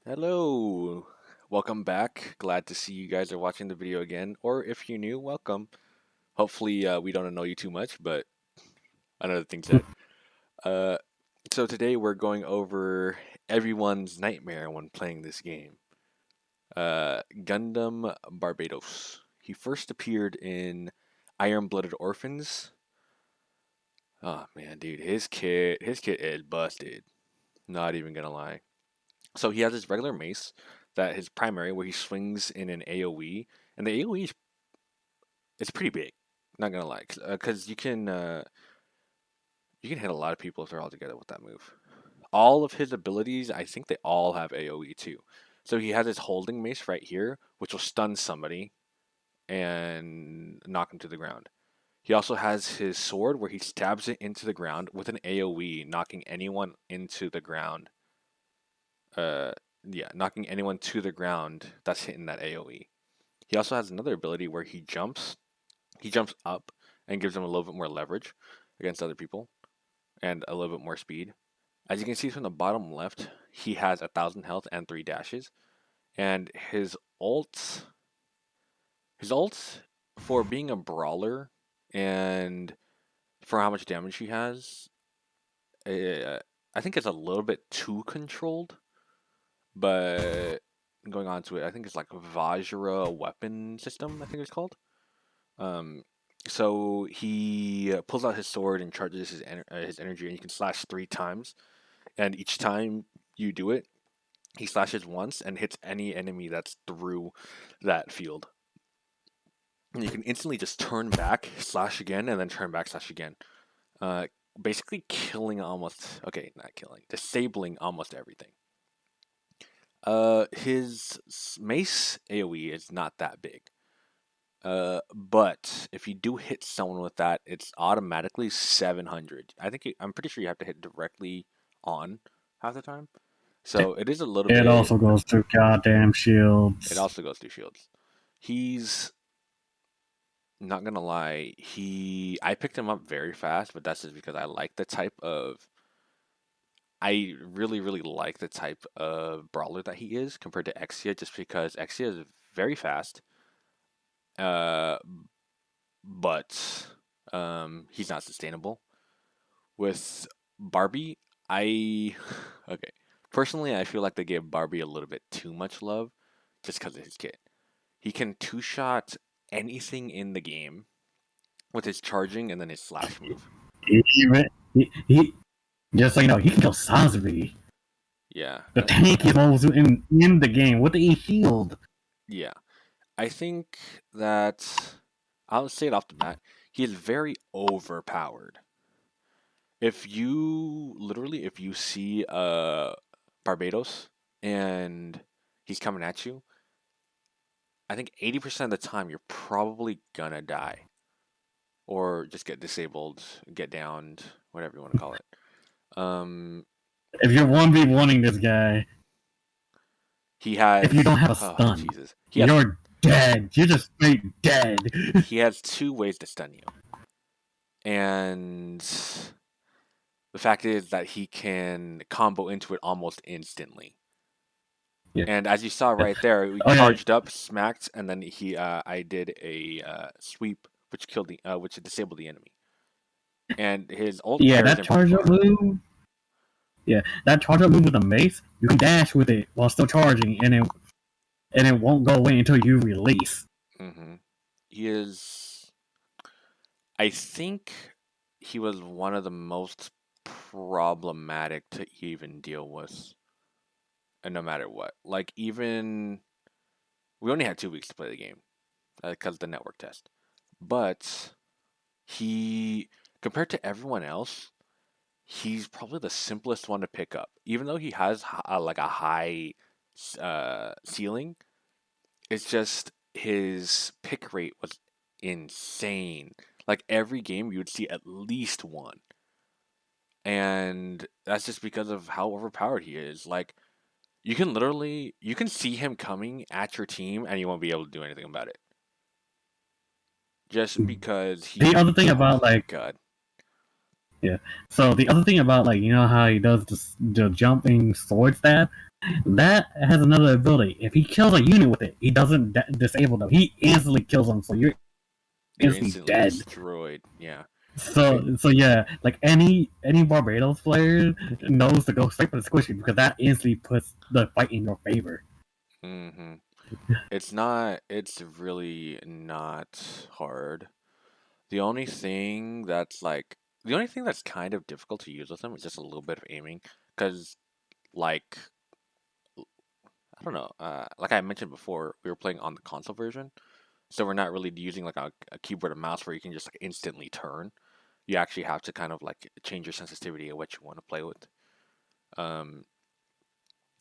Hello, welcome back. Glad to see you guys are watching the video again, or if you're new, welcome. Hopefully, we don't annoy you too much, but another thing said. Uh, so today we're going over everyone's nightmare when playing this game. Gundam Barbatos. He first appeared in Iron-Blooded Orphans. Oh man, dude, his kit is busted. Not even gonna lie. So he has his regular mace, that his primary, where he swings in an AoE, and the AoE is it's pretty big. Not gonna lie, because you can hit a lot of people if they're all together with that move. All of his abilities, I think they all have AoE too. So he has his holding mace right here, which will stun somebody and knock him to the ground. He also has his sword where he stabs it into the ground with an AoE, knocking anyone into the ground. Uh, yeah, knocking anyone to the ground that's hitting that AoE. He also has another ability where he jumps. He jumps up and gives him a little bit more leverage against other people and a little bit more speed. As you can see from the bottom left, he has 1,000 health and 3 dashes. And his ult for being a brawler and for how much damage he has, I think it's a little bit too controlled. But going on to it, I think it's like Vajra weapon system, I think it's called. Um, so he pulls out his sword and charges his energy, and you can slash 3 times. And each time you do it, he slashes once and hits any enemy that's through that field. And you can instantly just turn back, slash again, and then turn back, slash again. Uh, Basically killing almost, okay, not killing, disabling almost everything. His mace AoE is not that big. But if you do hit someone with that, it's automatically 700. I'm pretty sure you have to hit directly on half the time. So it is a little It bit. also goes to goddamn It shields. also goes through shields. He's not gonna lie. I picked him up very fast, but that's just because I like the type of. I really, really like the type of brawler that he is compared to Exia, just because Exia is very fast. Uh, but he's not sustainable. With Barbie, I okay. Personally, I feel like they gave Barbie a little bit too much love just because of his kit. He can two-shot anything in the game with his charging and then his slash move. He just so you know, he can kill Sazvi. Yeah, The tankiest moves in the game with the shield. yeah. I think that I'll say it off the bat. He is very overpowered. If you see Barbados and he's coming at you, I think 80% of the time you're probably gonna die or just get disabled, get downed, whatever you want to call it. Um, If you're 1v1ing this guy, he if you don't has have a oh stun, Jesus, you're dead. You're just straight dead. he has 2 ways to stun you, and the fact is that he can combo into it almost instantly. Yeah. And as you saw right there, we Oh yeah, charged up, smacked, and then I did a sweep, which disabled the enemy. And his ult yeah. carries That him pretty charge up far. move. Yeah, that charge up move with a mace. You can dash with it while still charging, and it won't go away until you release. hmm He is. I think he was one of the most problematic to even deal with, and no matter what. Like even we only had 2 weeks to play the game because of the network test, but he compared to everyone else, he's probably the simplest one to pick up. Even though he has like a high ceiling, it's just his pick rate was insane. Like every game, you would see at least one, and that's just because of how overpowered he is. Like you can see him coming at your team, and you won't be able to do anything about it, just because The he. other thing Oh about my like god. Yeah. So the other thing about like how he does the jumping sword stab, that has another ability. If he kills a unit with it, he doesn't disable them. He instantly kills them, so you're You're instantly instantly dead. destroyed. Yeah. It, So yeah, like any Barbados player knows to go straight for the squishy because that instantly puts the fight in your favor. hmm It's not. It's really not hard. The only thing that's like the only thing that's kind of difficult to use with them is just a little bit of aiming, because like I don't know, like I mentioned before, we were playing on the console version, so we're not really using like a keyboard and mouse where you can just like instantly turn. You actually have to kind of like change your sensitivity of what you want to play with. Um,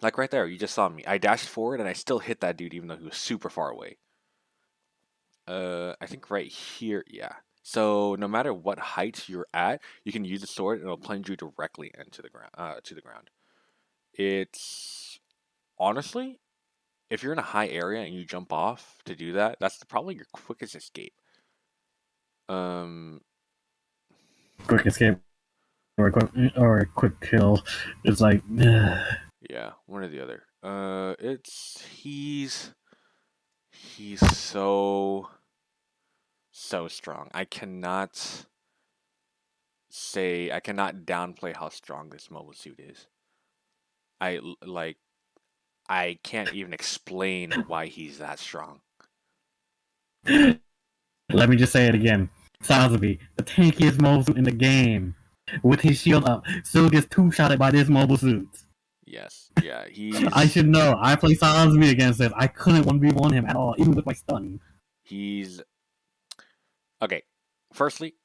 like right there, you just saw me. I dashed forward and I still hit that dude even though he was super far away. I think right here, yeah. So no matter what height you're at, you can use the sword and it'll plunge you directly into the ground. To the ground. It's honestly, if you're in a high area and you jump off to do that, that's probably your quickest escape. Um, Quick escape or a quick kill. It's like yeah, one or the other. It's he's so strong. I cannot downplay how strong this mobile suit is. Like I can't even explain why he's that strong. let me just say it again. Sazabi, the tankiest mobile suit in the game, with his shield up, still gets two-shotted by this mobile suit. Yes, yeah, I should know. I play Sazabi against this. I couldn't 1v1 him at all, even with my stun. he's okay. Firstly,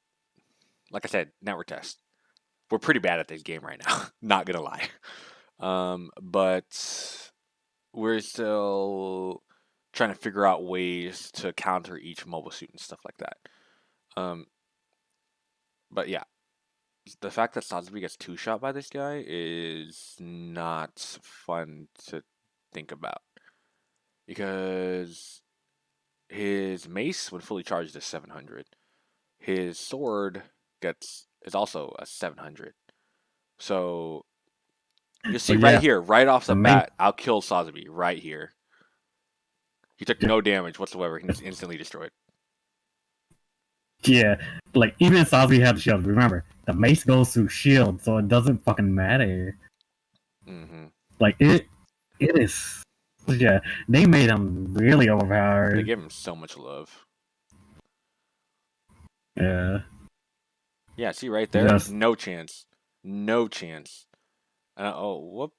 like I said, network test. We're pretty bad at this game right now. Not gonna lie. But we're still trying to figure out ways to counter each mobile suit and stuff like that. Um, but yeah, the fact that Sasori gets two shot by this guy is not fun to think about because his mace, when fully charged, is 700. His sword gets is also a 700. So you So see right yeah, here, right off the the main bat, I'll kill Sasori right here. He took no damage whatsoever. He was instantly destroyed. yeah, like even if Sazabi had the shield, remember the mace goes through shield, so it doesn't fucking matter. hmm Like it is. Yeah, they made him really They overpowered. give him so much love. Yeah, Yeah, see right there, just no chance, no chance. Oh, whoop!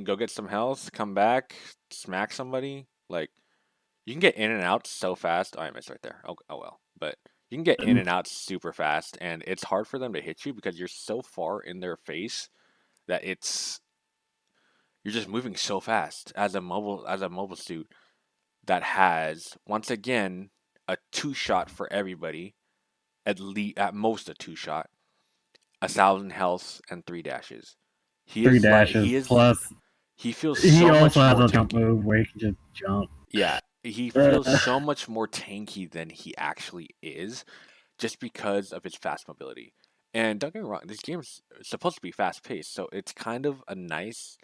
Go get some health. Come back, smack somebody. Like you can get in and out so fast. Oh, I missed right there. Oh well. But you can get in and out super fast, and it's hard for them to hit you because you're so far in their face that you're just moving so fast as a mobile suit that has once again a two shot for everybody, at most a two shot, 1,000 health and three dashes. He three is like dashes plus he feels he so also much has more a jump tanky. move where he can just jump. Yeah, he feels so much more tanky than he actually is, just because of his fast mobility. And don't get me wrong, this game is supposed to be fast paced, so it's kind of a nice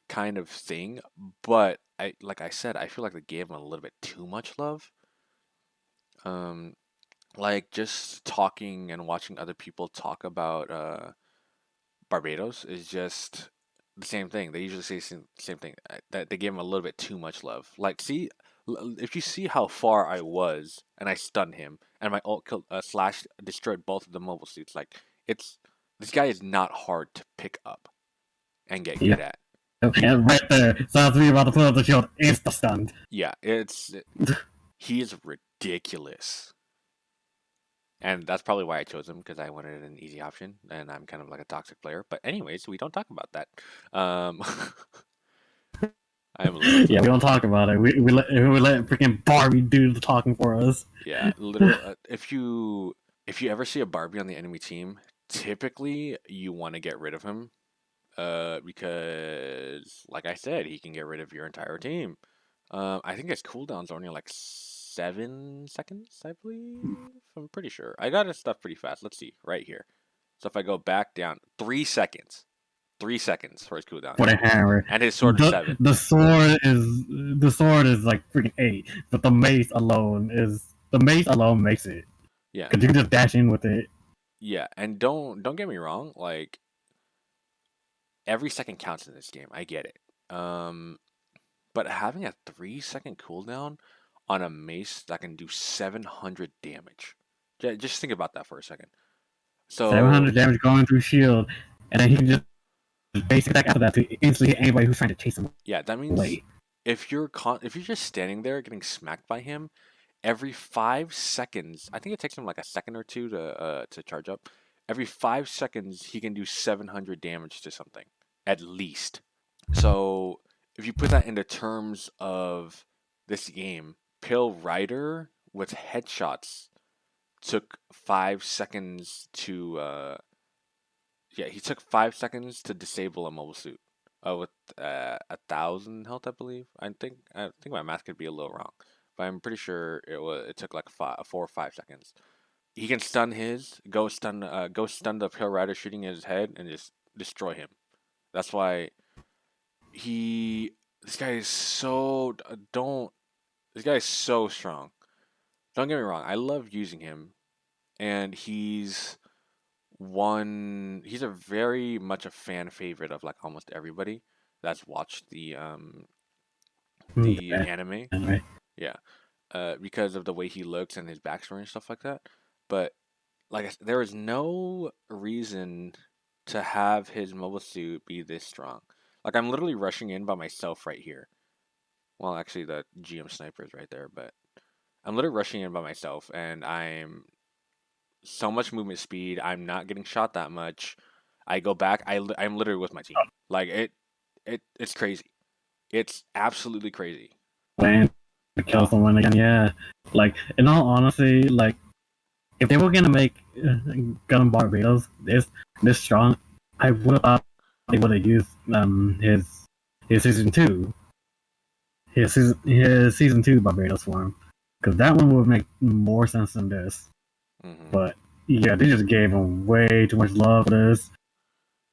kind of thing. But like I said, I feel like they gave him a little bit too much love. Um, like just talking and watching other people talk about Barbados is just the same thing. They usually say same thing. That they give him a little bit too much love. Like, see, if you see how far I was, and I stunned him, and my ult killed, slash destroyed both of the mobile suits. Like, it's this guy is not hard to pick up and get Yeah, good at. He, and right there, sounds to me about to put up the shield, insta stunned. yeah, he is ridiculous. And that's probably why I chose him because I wanted an easy option, and I'm kind of like a toxic player. But anyways, we don't talk about that. Um, I am a little Yeah, we toxic. don't talk about it. We let freaking Barbie do the talking for us. Yeah, literally. If you ever see a Barbie on the enemy team, typically you want to get rid of him. Because like I said, he can get rid of your entire team. I think his cooldown's only like 7 seconds, I believe. I'm pretty sure. I got his stuff pretty fast. Let's see, right here. So if I go back down, 3 seconds, 3 seconds for his cooldown, for the hammer. and his sword is The 7. the sword is like freaking 8, but the mace alone makes it Yeah, because you can just dash in with it. yeah, and don't get me wrong, like every second counts in this game. I get it. But having a 3 second cooldown on a mace that can do 700 damage. Just think about that for a second. So 700 damage going through shield, and then he can just basic attack after that to instantly hit anybody who's trying to chase him yeah, that means away. if you're just standing there getting smacked by him every 5 seconds, I think it takes him like a second or two to charge up. Every 5 seconds, he can do 700 damage to something at least. So if you put that into terms of this game, Pill Rider with headshots took 5 seconds to yeah, he took 5 seconds to disable a mobile suit. With 1,000 health, I believe. I think my math could be a little wrong, but I'm pretty sure it took like 4 or 5 seconds. He can stun go stun the Pill Rider shooting in his head and just destroy him. That's why he this guy is so don't this guy is so strong. Don't get me wrong, I love using him, and he's a very much a fan favorite of like almost everybody that's watched the anime. Right. Yeah, because of the way he looks and his backstory and stuff like that. But there is no reason to have his mobile suit be this strong. Like I'm literally rushing in by myself right here. Well, actually, the GM sniper is right there, but I'm literally rushing in by myself, and I'm so much movement speed. I'm not getting shot that much. I go back. I'm literally with my team. Like it's crazy. It's absolutely crazy. Plan to kill someone again, yeah. Like, in all honesty, like, if they were gonna make Gun Barbatos this strong, I would have thought they would have used his season two, his season two Barbatos form, because that one would make more sense than this. Hmm. But yeah, they just gave him way too much love for this.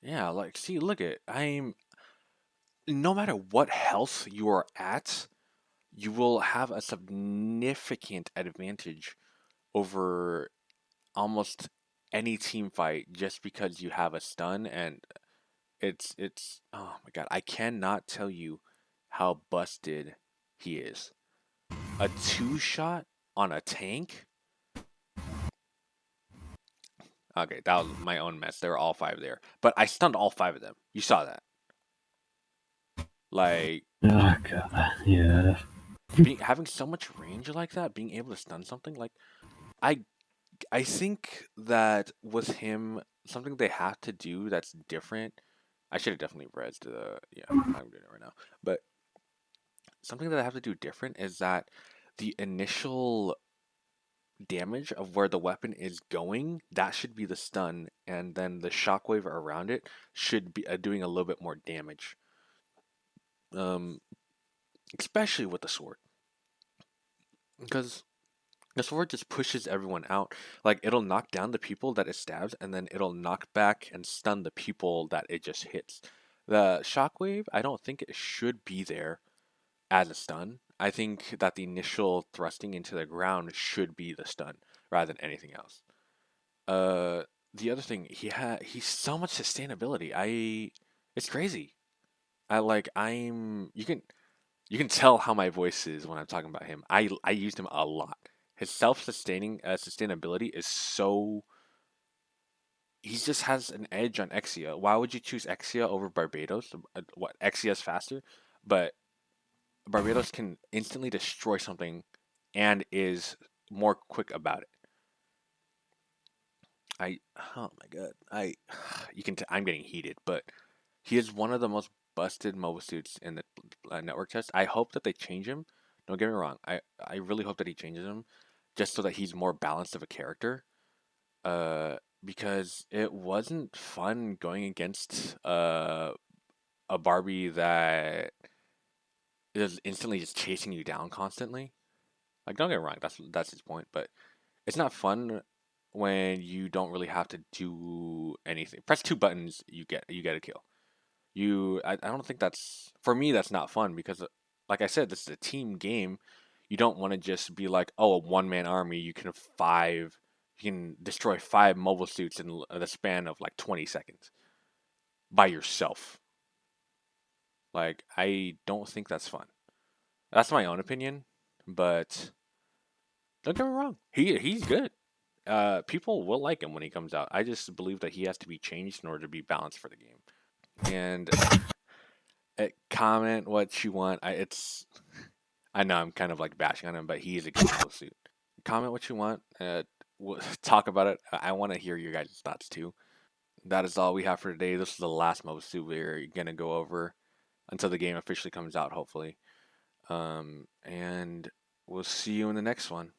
Yeah, like see, look at I'm. No matter what health you are at, you will have a significant advantage over almost any team fight just because you have a stun, and it's oh my god, I cannot tell you how busted he is. A two shot on a tank? Okay, that was my own mess. There were all five there. But I stunned all five of them. You saw that. Like Oh god, yeah. being having so much range like that, being able to stun something, like I I think that with him, something they have to do that's different. I should have definitely read the yeah, I'm doing it right now. But something that I have to do different is that the initial damage of where the weapon is going, that should be the stun, and then the shockwave around it should be doing a little bit more damage. Um, especially with the sword, because the sword just pushes everyone out. Like it'll knock down the people that it stabs, and then it'll knock back and stun the people that it just hits. The shockwave, I don't think it should be there as a stun. I think that the initial thrusting into the ground should be the stun rather than anything else. Uh, the other thing, he's so much sustainability. It's crazy. You can tell how my voice is when I'm talking about him. I used him a lot. His self-sustaining sustainability is so. He just has an edge on Exia. Why would you choose Exia over Barbatos? What Exia's faster, but Barbatos can instantly destroy something, and is more quick about it. Oh my god, I'm getting heated, but he is one of the most busted mobile suits in the network test. I hope that they change him. Don't get me wrong. I really hope that he changes him, just so that he's more balanced of a character. Uh, because it wasn't fun going against a Barbie that is instantly just chasing you down constantly. Like don't get me wrong, that's his point, but it's not fun when you don't really have to do anything. Press two buttons, you get a kill. I don't think that's for me. That's not fun because, like I said, this is a team game. You don't want to just be like, oh, a one man army. You can destroy five mobile suits in the span of like 20 seconds by yourself. Like I don't think that's fun. That's my own opinion, but don't get me wrong. He's good. People will like him when he comes out. I just believe that he has to be changed in order to be balanced for the game. And comment what you want. I know I'm kind of like bashing on him, but he is a good mobile suit. Comment what you want. We'll talk about it. I want to hear your guys' thoughts too. That is all we have for today. This is the last mobile suit we're gonna go over until the game officially comes out, hopefully. And we'll see you in the next one.